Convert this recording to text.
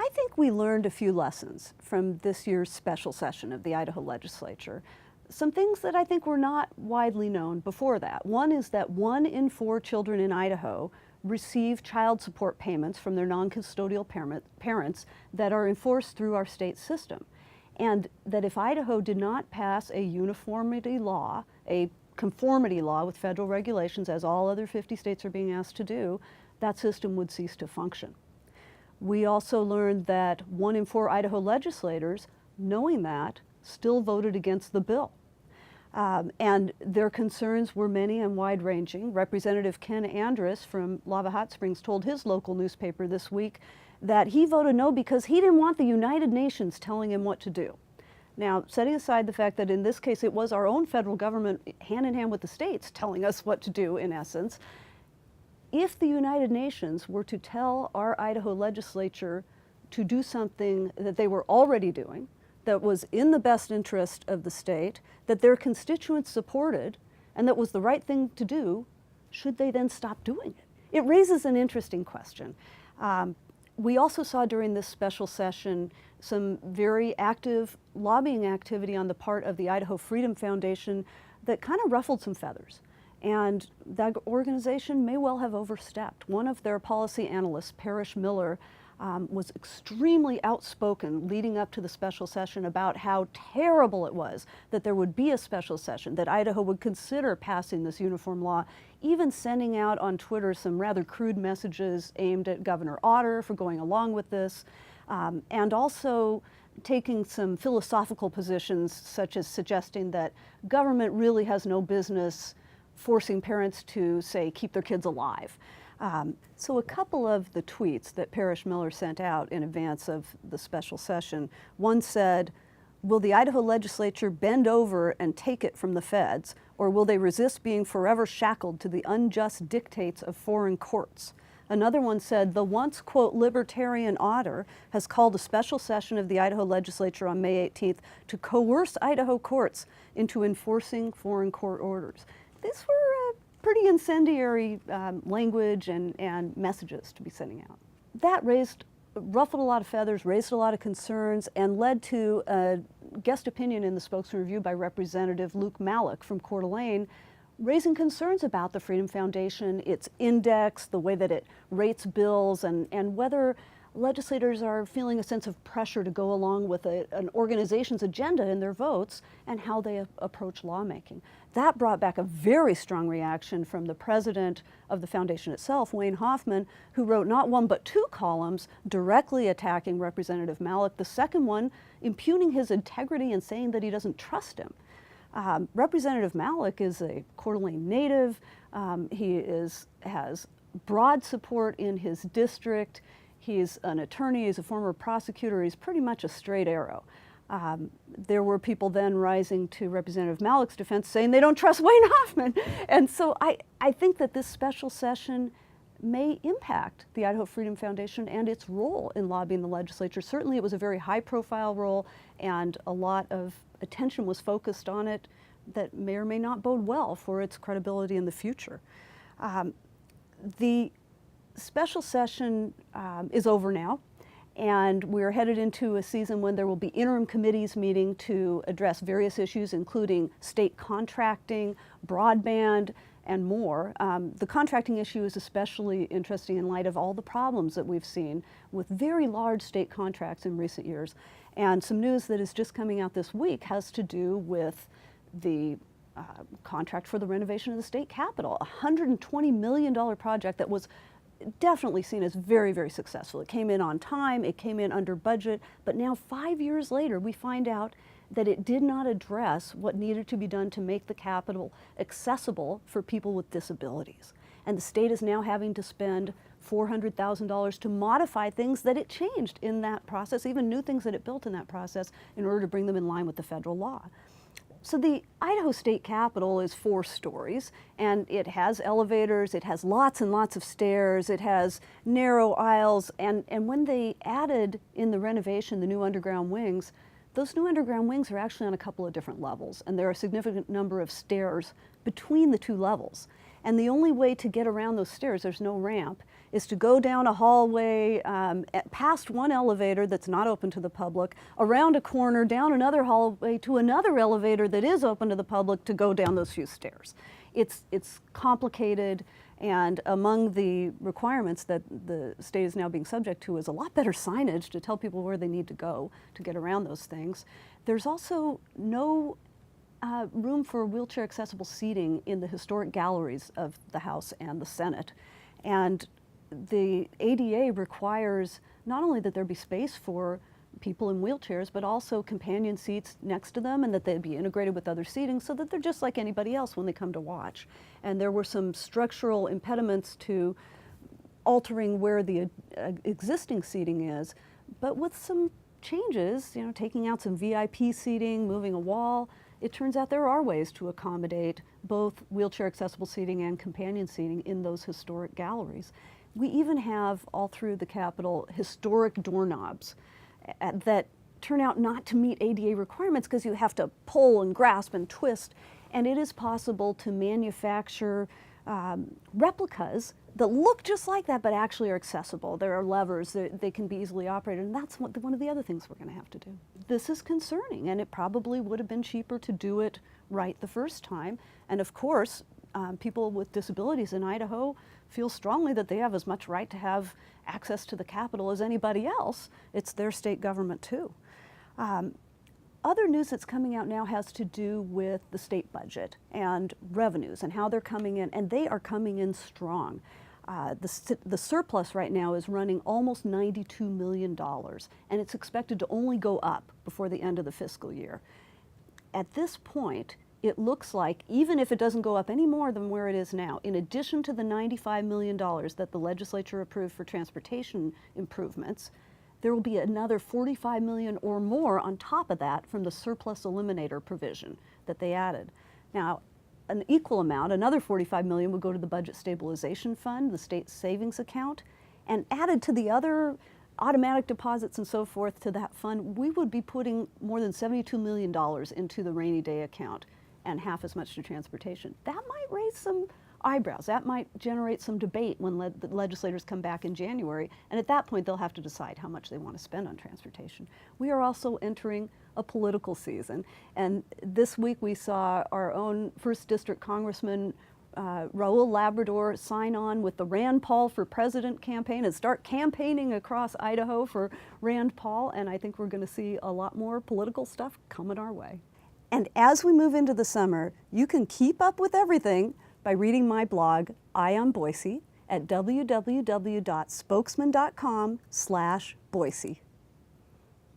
I think we learned a few lessons from this year's special session of the Idaho legislature. Some things that I think were not widely known before that. One is that 1 in 4 children in Idaho receive child support payments from their non-custodial parents that are enforced through our state system. And that if Idaho did not pass a uniformity law, a conformity law with federal regulations, as all other 50 states are being asked to do, that system would cease to function. We also learned that 1 in 4 Idaho legislators, knowing that, still voted against the bill. And their concerns were many and wide-ranging. Representative Ken Andrus from Lava Hot Springs told his local newspaper this week that he voted no because he didn't want the United Nations telling him what to do. Now, setting aside the fact that in this case it was our own federal government hand in hand with the states telling us what to do in essence, if the United Nations were to tell our Idaho legislature to do something that they were already doing, that was in the best interest of the state, that their constituents supported, and that was the right thing to do, should they then stop doing it? It raises an interesting question. We also saw during this special session some very active lobbying activity on the part of the Idaho Freedom Foundation that kind of ruffled some feathers. And that organization may well have overstepped. One of their policy analysts, Parrish Miller, was extremely outspoken leading up to the special session about how terrible it was that there would be a special session, that Idaho would consider passing this uniform law, even sending out on Twitter some rather crude messages aimed at Governor Otter for going along with this, and also taking some philosophical positions such as suggesting that government really has no business forcing parents to, say, keep their kids alive. So a couple of the tweets that Parrish Miller sent out in advance of the special session, one said, "Will the Idaho legislature bend over and take it from the feds, or will they resist being forever shackled to the unjust dictates of foreign courts?" Another one said, "The once, quote, libertarian Otter has called a special session of the Idaho legislature on May 18th to coerce Idaho courts into enforcing foreign court orders." These were pretty incendiary language and messages to be sending out. That ruffled a lot of feathers, raised a lot of concerns, and led to a guest opinion in the Spokesman Review by Representative Luke Malek from Coeur d'Alene, raising concerns about the Freedom Foundation, its index, the way that it rates bills, and whether legislators are feeling a sense of pressure to go along with an organization's agenda in their votes and how they approach lawmaking. That brought back a very strong reaction from the president of the foundation itself, Wayne Hoffman, who wrote not 1 but 2 columns directly attacking Representative Malek, the second one impugning his integrity and saying that he doesn't trust him. Representative Malek is a Coeur d'Alene native. He has broad support in his district. He's an attorney, he's a former prosecutor, he's pretty much a straight arrow. There were people then rising to Representative Malek's defense saying they don't trust Wayne Hoffman. And so I think that this special session may impact the Idaho Freedom Foundation and its role in lobbying the legislature. Certainly it was a very high profile role and a lot of attention was focused on it that may or may not bode well for its credibility in the future. The special session is over now, and we're headed into a season when there will be interim committees meeting to address various issues, including state contracting, broadband, and more. The contracting issue is especially interesting in light of all the problems that we've seen with very large state contracts in recent years. And some news that is just coming out this week has to do with the contract for the renovation of the state capitol, a $120 million project that was definitely seen as very, very successful. It came in on time, it came in under budget, but now 5 years later we find out that it did not address what needed to be done to make the Capitol accessible for people with disabilities. And the state is now having to spend $400,000 to modify things that it changed in that process, even new things that it built in that process, in order to bring them in line with the federal law. So the Idaho State Capitol is 4 stories, and it has elevators, it has lots and lots of stairs, it has narrow aisles, and when they added in the renovation the new underground wings, those new underground wings are actually on a couple of different levels, and there are a significant number of stairs between the 2 levels. And the only way to get around those stairs, there's no ramp, is to go down a hallway, past one elevator that's not open to the public, around a corner, down another hallway to another elevator that is open to the public to go down those few stairs. It's complicated, and among the requirements that the state is now being subject to is a lot better signage to tell people where they need to go to get around those things. There's also no room for wheelchair accessible seating in the historic galleries of the House and the Senate. And the ADA requires not only that there be space for people in wheelchairs, but also companion seats next to them, and that they be integrated with other seating so that they're just like anybody else when they come to watch. And there were some structural impediments to altering where the existing seating is, but with some changes, you know, taking out some VIP seating, moving a wall, it turns out there are ways to accommodate both wheelchair accessible seating and companion seating in those historic galleries. We even have, all through the Capitol, historic doorknobs that turn out not to meet ADA requirements because you have to pull and grasp and twist. And it is possible to manufacture replicas that look just like that but actually are accessible. There are levers, they can be easily operated, and that's one of the other things we're going to have to do. This is concerning, and it probably would have been cheaper to do it right the first time. And of course, people with disabilities in Idaho feel strongly that they have as much right to have access to the Capitol as anybody else. It's their state government too. Other news that's coming out now has to do with the state budget and revenues and how they're coming in, and they are coming in strong. The surplus right now is running almost $92 million, and it's expected to only go up before the end of the fiscal year. At this point, it looks like, even if it doesn't go up any more than where it is now, in addition to the $95 million that the legislature approved for transportation improvements, there will be another $45 million or more on top of that from the surplus eliminator provision that they added. Now, an equal amount, another $45 million, would go to the Budget Stabilization Fund, the state savings account, and added to the other automatic deposits and so forth to that fund, we would be putting more than $72 million into the rainy day account and half as much to transportation. That might raise some eyebrows. That might generate some debate when the legislators come back in January, and at that point they'll have to decide how much they want to spend on transportation. We are also entering a political season, and this week we saw our own 1st District Congressman Raul Labrador sign on with the Rand Paul for President campaign and start campaigning across Idaho for Rand Paul, and I think we're going to see a lot more political stuff coming our way. And as we move into the summer, you can keep up with everything by reading my blog, Eye on Boise, at www.spokesman.com/Boise.